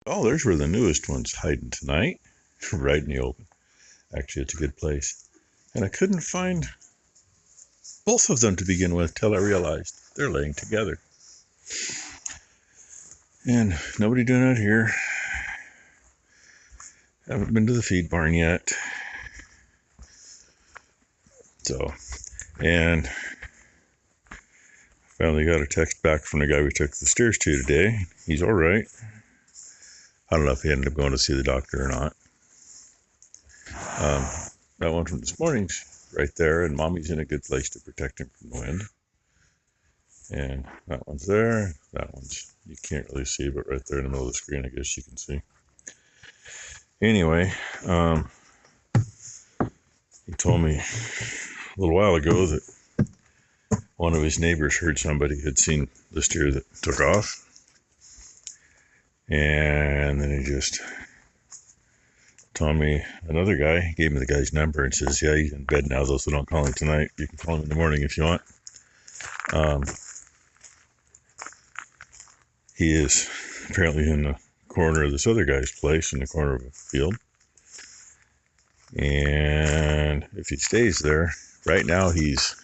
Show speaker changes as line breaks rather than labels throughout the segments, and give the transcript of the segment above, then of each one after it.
Oh, there's where the newest one's hiding tonight, right in the open. Actually, it's a good place. And I couldn't find both of them to begin with till I realized they're laying together. And nobody doing it here. Haven't been to the feed barn yet. So, and finally got a text back from the guy we took the stairs to today. He's all right. I don't know if he ended up going to see the doctor or not. That one from this morning's right there, and Mommy's in a good place to protect him from the wind. And that one's there. That one's, you can't really see, but right there in the middle of the screen, I guess you can see. Anyway, he told me a little while ago that one of his neighbors heard somebody had seen the steer that took off. And then he just told me, another guy gave me the guy's number and says, yeah, he's in bed now, though, so don't call him tonight. You can call him in the morning if you want. He is apparently in the corner of this other guy's place, in the corner of a field. And if he stays there, right now he's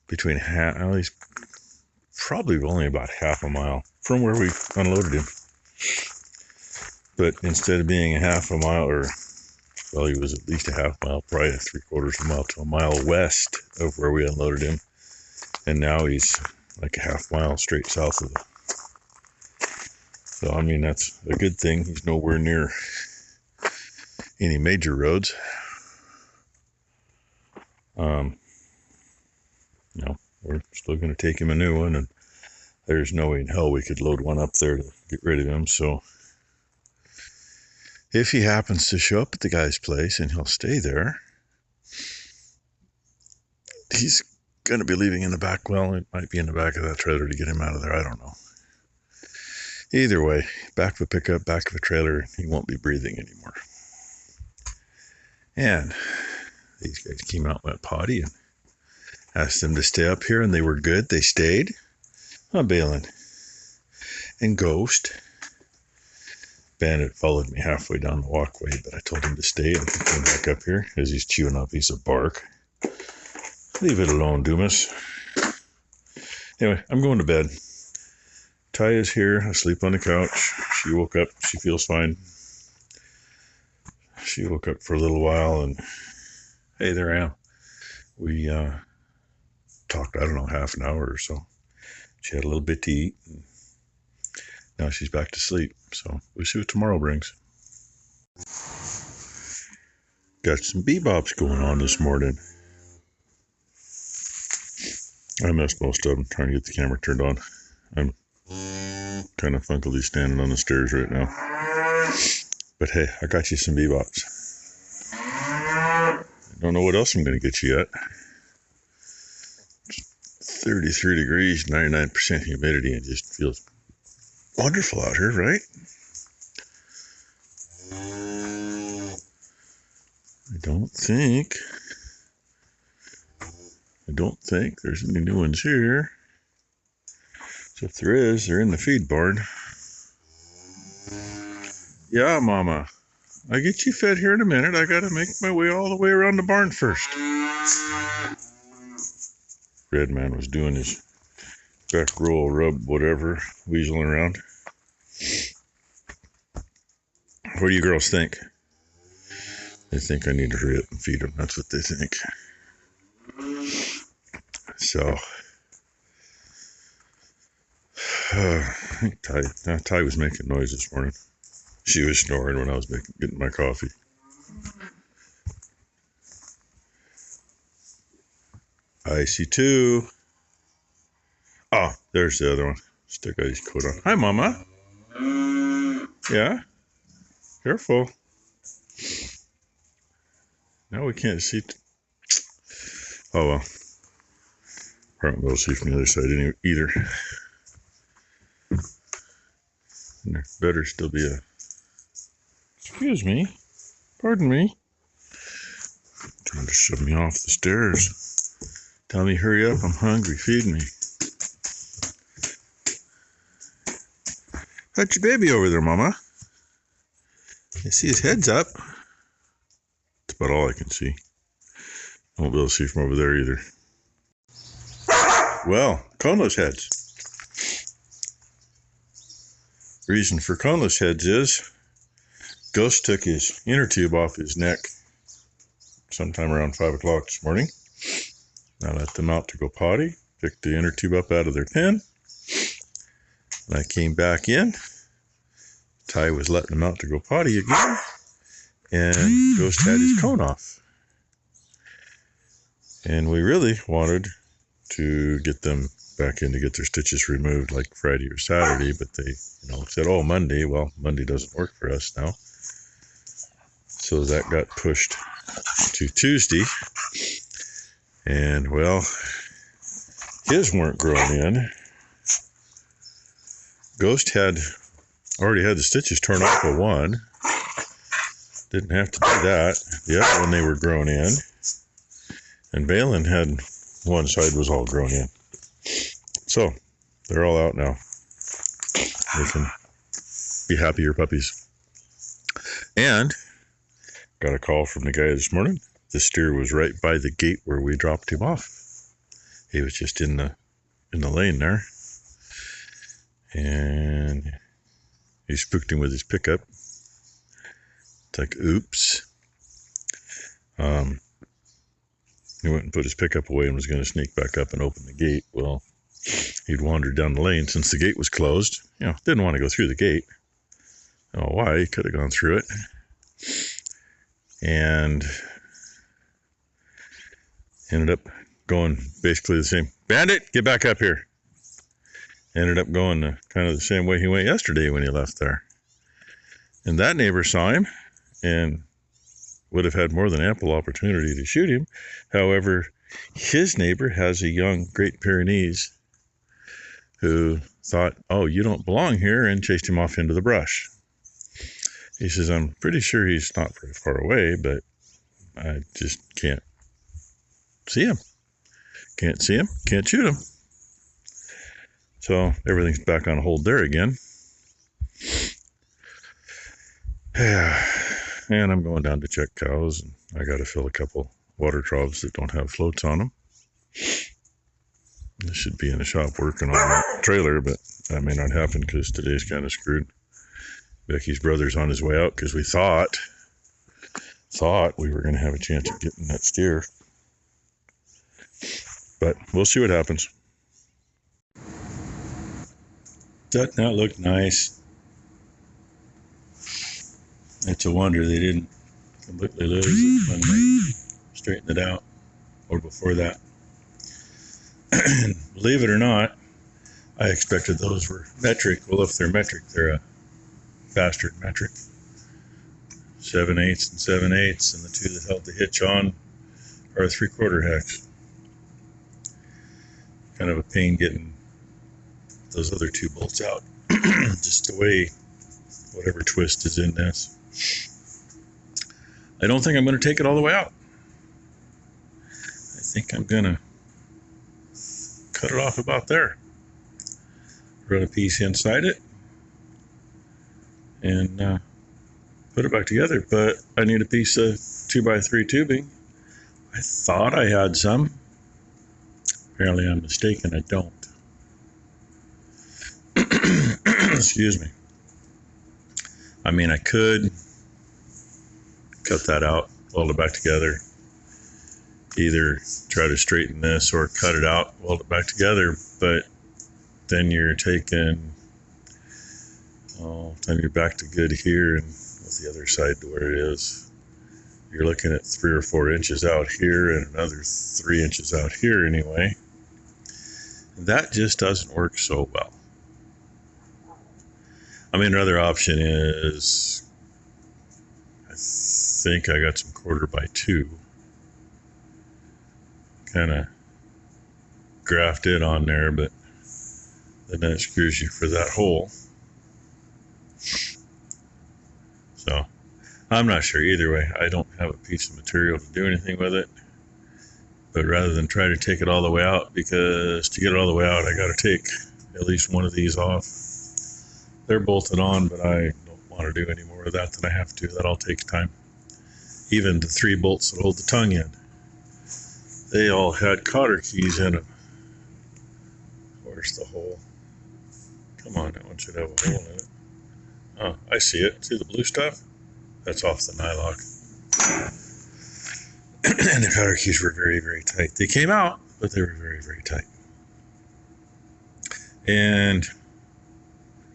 between he's probably only about half a mile from where we unloaded him. But instead of being a half a mile, or, well, he was at least a half mile, probably a 3/4 of a mile to a mile west of where we unloaded him. And now he's like a half mile straight south of it. So, I mean, that's a good thing. He's nowhere near any major roads. You know, we're still going to take him a new one, and there's no way in hell we could load one up there to get rid of him. So if he happens to show up at the guy's place and he'll stay there, he's going to be leaving in the back. Well, it might be in the back of that trailer to get him out of there. I don't know. Either way, back of a pickup, back of a trailer, he won't be breathing anymore. And these guys came out and went potty and asked them to stay up here, and they were good. They stayed. Oh, Balin and Ghost. Bandit followed me halfway down the walkway, but I told him to stay, and he came back up here as he's chewing on a piece of bark. Leave it alone, Dumas. Anyway, I'm going to bed. Ty is here, asleep on the couch. She woke up. She feels fine. She woke up for a little while, and hey, there I am. We talked, I don't know, half an hour or so. She had a little bit to eat, and now she's back to sleep. So we'll see what tomorrow brings. Got some bebops going on this morning. I missed most of them trying to get the camera turned on. I'm kind of funkily standing on the stairs right now. But hey, I got you some bebops. I don't know what else I'm going to get you yet. It's 33 degrees, 99% humidity, and just feels wonderful out here, right? I don't think there's any new ones here. So if there is, they're in the feed barn. Yeah, Mama. I'll get you fed here in a minute. I gotta make my way all the way around the barn first. Red Man was doing his back roll rub, whatever, weaseling around. What do you girls think? They think I need to hurry up and feed them. That's what they think. So, Ty was making noise this morning. She was snoring when I was getting my coffee. I see two. Oh, there's the other one. Still got his coat on. Hi, Mama. Yeah? Careful. Now we can't see. Oh, well. I won't be able to see from the other side either. And there better still be a... Excuse me. Pardon me. Trying to shove me off the stairs. Tell me, hurry up, I'm hungry, feed me. Got your baby over there, Mama. You see his head's up. That's about all I can see. I won't be able to see from over there either. Well, coneless heads. Reason for coneless heads is Ghost took his inner tube off his neck sometime around 5 o'clock this morning. I let them out to go potty, picked the inner tube up out of their pen. And I came back in. Ty was letting them out to go potty again. And Ghost had his cone off. And we really wanted to get them back in to get their stitches removed like Friday or Saturday, but they, said, oh, Monday. Well, Monday doesn't work for us now. So that got pushed to Tuesday. And, well, his weren't grown in. Ghost already had the stitches torn off of one. Didn't have to do that. The other one, they were grown in. And Balin had one side was all grown in. So, they're all out now. They can be happier puppies. And got a call from the guy this morning. The steer was right by the gate where we dropped him off. He was just in the lane there. And he spooked him with his pickup. It's like, oops. He went and put his pickup away and was going to sneak back up and open the gate. Well, he'd wandered down the lane since the gate was closed. Didn't want to go through the gate. I don't know why. He could have gone through it. And ended up going basically the same. Bandit, get back up here. Ended up going kind of the same way he went yesterday when he left there. And that neighbor saw him and would have had more than ample opportunity to shoot him. However, his neighbor has a young Great Pyrenees who thought, oh, you don't belong here, and chased him off into the brush. He says, I'm pretty sure he's not very far away, but I just can't see him. Can't see him, can't shoot him. So everything's back on hold there again. And I'm going down to check cows, and I got to fill a couple water troughs that don't have floats on them. I should be in the shop working on that trailer, but that may not happen because today's kind of screwed. Becky's brother's on his way out because we thought we were going to have a chance of getting that steer. But we'll see what happens. Doesn't that look nice? It's a wonder they didn't completely lose it when they straightened it out, or before that. Believe it or not, I expected those were metric. Well, if they're metric, they're a bastard metric. 7/8 and 7/8, and the two that held the hitch on are 3/4 hex. Kind of a pain getting those other two bolts out. Just the way whatever twist is in this. I don't think I'm going to take it all the way out. I think I'm going to cut it off about there. Run a piece inside it. And put it back together. But I need a piece of 2x3 tubing. I thought I had some. Apparently I'm mistaken. I don't. Excuse me. I mean, I could cut that out, weld it back together. Either try to straighten this or cut it out, weld it back together. But then you're taking, time you're back to good here and with the other side to where it is. You're looking at 3 or 4 inches out here and another 3 inches out here anyway. And that just doesn't work so well. I mean, another option is, I think I got some 1/4x2. Kind of graft it on there, but then that screws you for that hole. So, I'm not sure either way. I don't have a piece of material to do anything with it. But rather than try to take it all the way out, because to get it all the way out, I got to take at least one of these off. they're bolted on, but I don't want to do any more of that than I have to. That all takes time. Even the 3 bolts that hold the tongue in, they all had cotter keys in them. Where's the hole? Come on, that one should have a hole in it. Oh, I see it. See the blue stuff? That's off the nylock. And the cotter keys were very, very tight. They came out, but they were very, very tight. And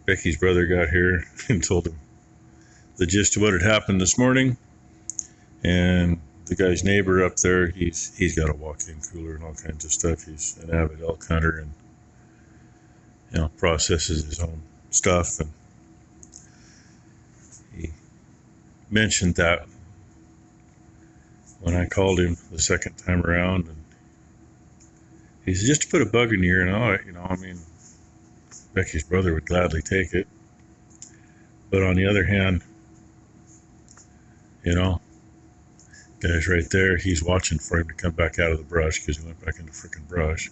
Becky's brother got here and told him the gist of what had happened this morning. And the guy's neighbor up there, he's got a walk-in cooler and all kinds of stuff. He's an avid elk hunter and, you know, processes his own stuff. And he mentioned that when I called him the second time around, and he said, just to put a bug in your ear, and you know, I mean, Becky's brother would gladly take it. But on the other hand, you know, guy's right there, he's watching for him to come back out of the brush because he went back in the freaking brush.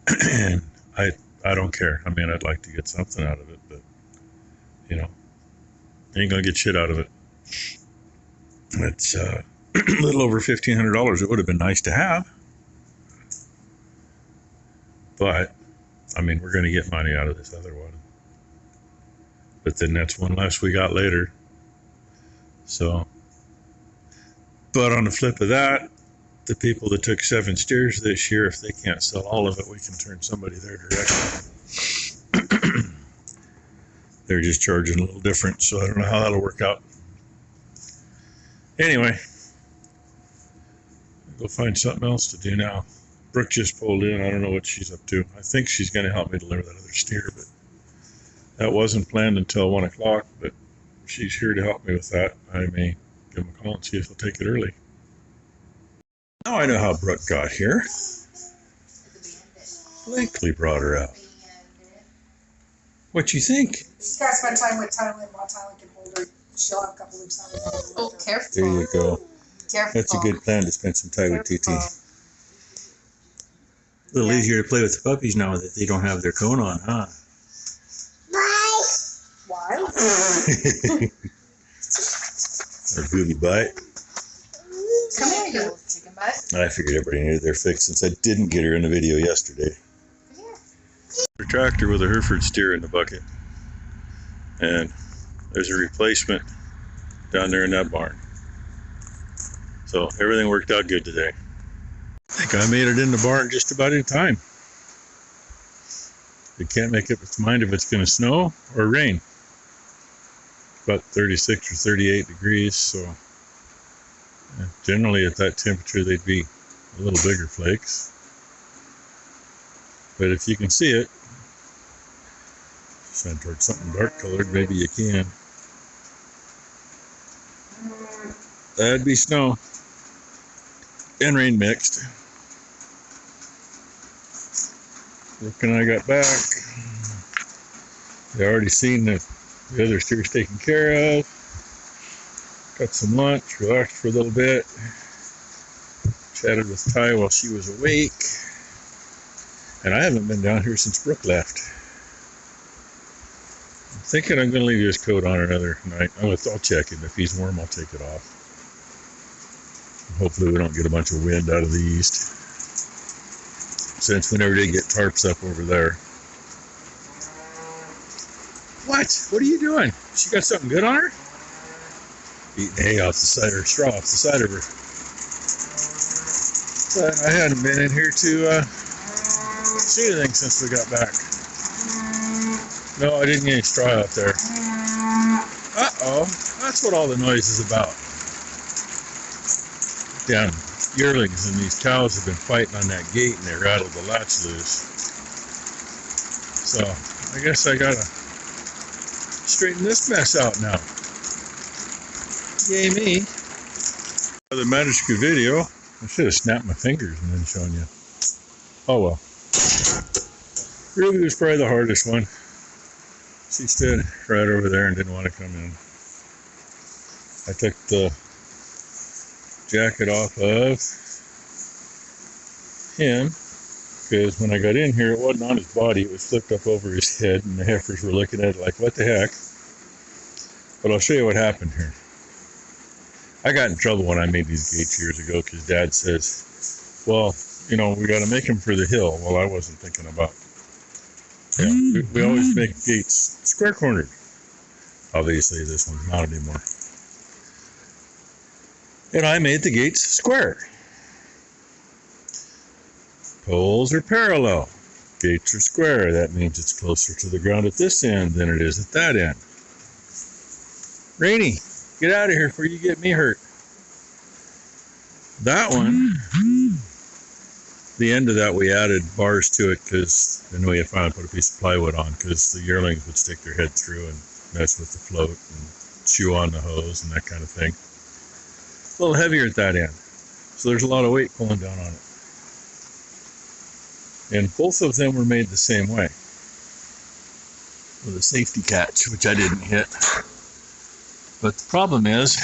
And I don't care. I mean, I'd like to get something out of it, but, you know, ain't gonna get shit out of it. It's a little over $1,500. It would have been nice to have, but I mean, we're going to get money out of this other one. But then that's one less we got later. So, but on the flip of that, the people that took 7 steers this year, if they can't sell all of it, we can turn somebody their direction. They're just charging a little different, so I don't know how that'll work out. Anyway, go find something else to do now. Brooke just pulled in. I don't know what she's up to. I think she's going to help me deliver that other steer, but that wasn't planned until 1 o'clock, but she's here to help me with that. I may give him a call and see if he'll take it early. Now I know how Brooke got here. Blakely brought her out. What you think?
She's got to spend time with Tyler while Tyler can hold her. She'll have a couple weeks out of it.
Oh, careful.
There you go.
Careful.
That's a good plan, to spend some time with TT.
Careful.
A little easier to play with the puppies now that they don't have their cone on, huh?
Why?
Or booby bite.
Come here, you little chicken butt.
I figured everybody knew their fix since I didn't get her in the video yesterday. A tractor with a Hereford steer in the bucket. And there's a replacement down there in that barn. So everything worked out good today. I think I made it in the barn just about in time. It can't make up its mind if it's going to snow or rain. About 36 or 38 degrees, so generally at that temperature they'd be a little bigger flakes. But if you can see it, shine towards something dark colored, maybe you can. That'd be snow and rain mixed. Brooke and I got back. You already seen that the other steer's taken care of. Got some lunch, relaxed for a little bit. Chatted with Ty while she was awake. And I haven't been down here since Brooke left. I'm thinking I'm going to leave his coat on another night. I'll check him. If he's warm, I'll take it off. Hopefully we don't get a bunch of wind out of the east, since we never did get tarps up over there. What? What are you doing? She got something good on her? Eating hay off the side, or straw off the side of her. But I hadn't been in here to see anything since we got back. No, I didn't get any straw out there. Uh-oh, that's what all the noise is about. Damn yearlings and these cows have been fighting on that gate and they rattled the latch loose. So, I guess I gotta straighten this mess out now. Yay me. The Magic video. I should have snapped my fingers and then shown you. Oh well. Ruby was probably the hardest one. She stood right over there and didn't want to come in. I took the jacket off of him because when I got in here, it wasn't on his body. It was flipped up over his head, and the heifers were looking at it like, what the heck? But I'll show you what happened here. I got in trouble when I made these gates years ago because Dad says, well, you know, we got to make them for the hill. Well, I wasn't thinking about, we always make gates square cornered. Obviously, this one's not anymore. And I made the gates square. Poles are parallel. Gates are square. That means it's closer to the ground at this end than it is at that end. Rainy, get out of here before you get me hurt. That one, the end of that, we added bars to it because then we finally put a piece of plywood on because the yearlings would stick their head through and mess with the float and chew on the hose and that kind of thing. A little heavier at that end, so there's a lot of weight pulling down on it. And both of them were made the same way, with a safety catch, which I didn't hit. But the problem is,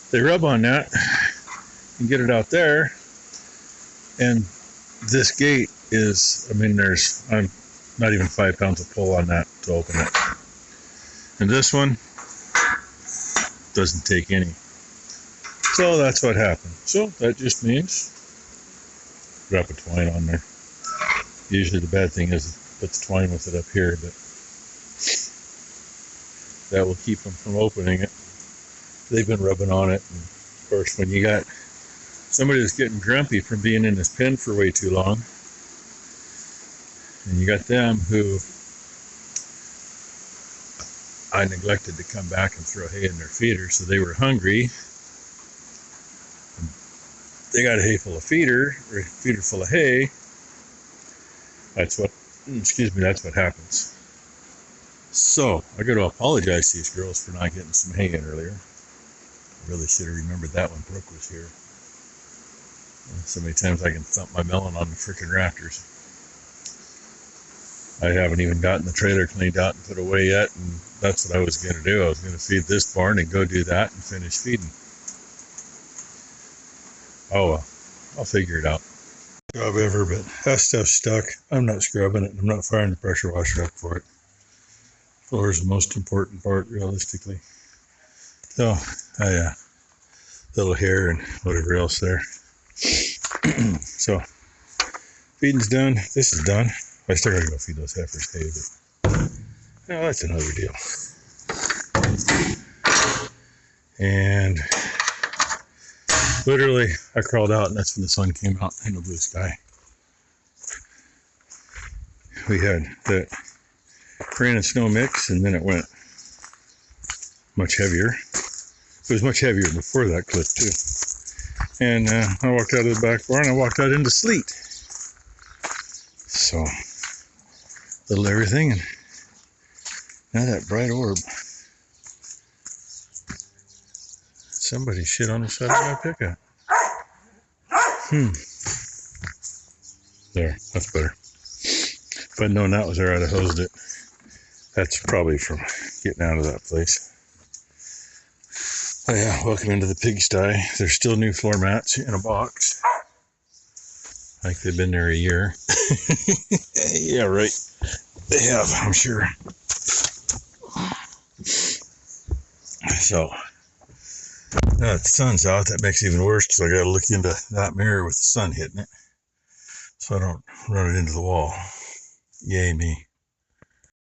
they rub on that and get it out there, and this gate is, I mean, I'm not even 5 pounds of pull on that to open it. And this one doesn't take any. So that's what happened. So that just means drop a twine on there. Usually the bad thing is put the twine with it up here, but that will keep them from opening it. They've been rubbing on it, and of course when you got somebody that's getting grumpy from being in this pen for way too long, and you got them who I neglected to come back and throw hay in their feeder, so they were hungry. They got a hay full of feeder, or a feeder full of hay. That's what happens. So, I got to apologize to these girls for not getting some hay in earlier. I really should have remembered that when Brooke was here. So many times I can thump my melon on the frickin' rafters. I haven't even gotten the trailer cleaned out and put away yet, and that's what I was going to do. I was going to feed this barn and go do that and finish feeding. Oh well, I'll figure it out. Job ever, but that stuff's stuck. I'm not scrubbing it. I'm not firing the pressure washer up for it. Floor is the most important part, realistically. So, little hair and whatever else there. So, feeding's done. This is done. I still gotta go feed those heifers hay, but no, that's another deal. And literally, I crawled out, and that's when the sun came out in the blue sky. We had the rain and snow mix, and then it went much heavier. It was much heavier before that clip, too. And I walked out of the back barn, I walked out into sleet. So, little everything, and now that bright orb. Somebody shit on the side of my pickup. There, that's better. If I'd known that was there, I'd have hosed it. That's probably from getting out of that place. Oh yeah, welcome into the pigsty. There's still new floor mats in a box. Like they've been there a year. Yeah, right. They have, I'm sure. So, now that the sun's out, that makes it even worse because I got to look into that mirror with the sun hitting it so I don't run it into the wall. Yay me.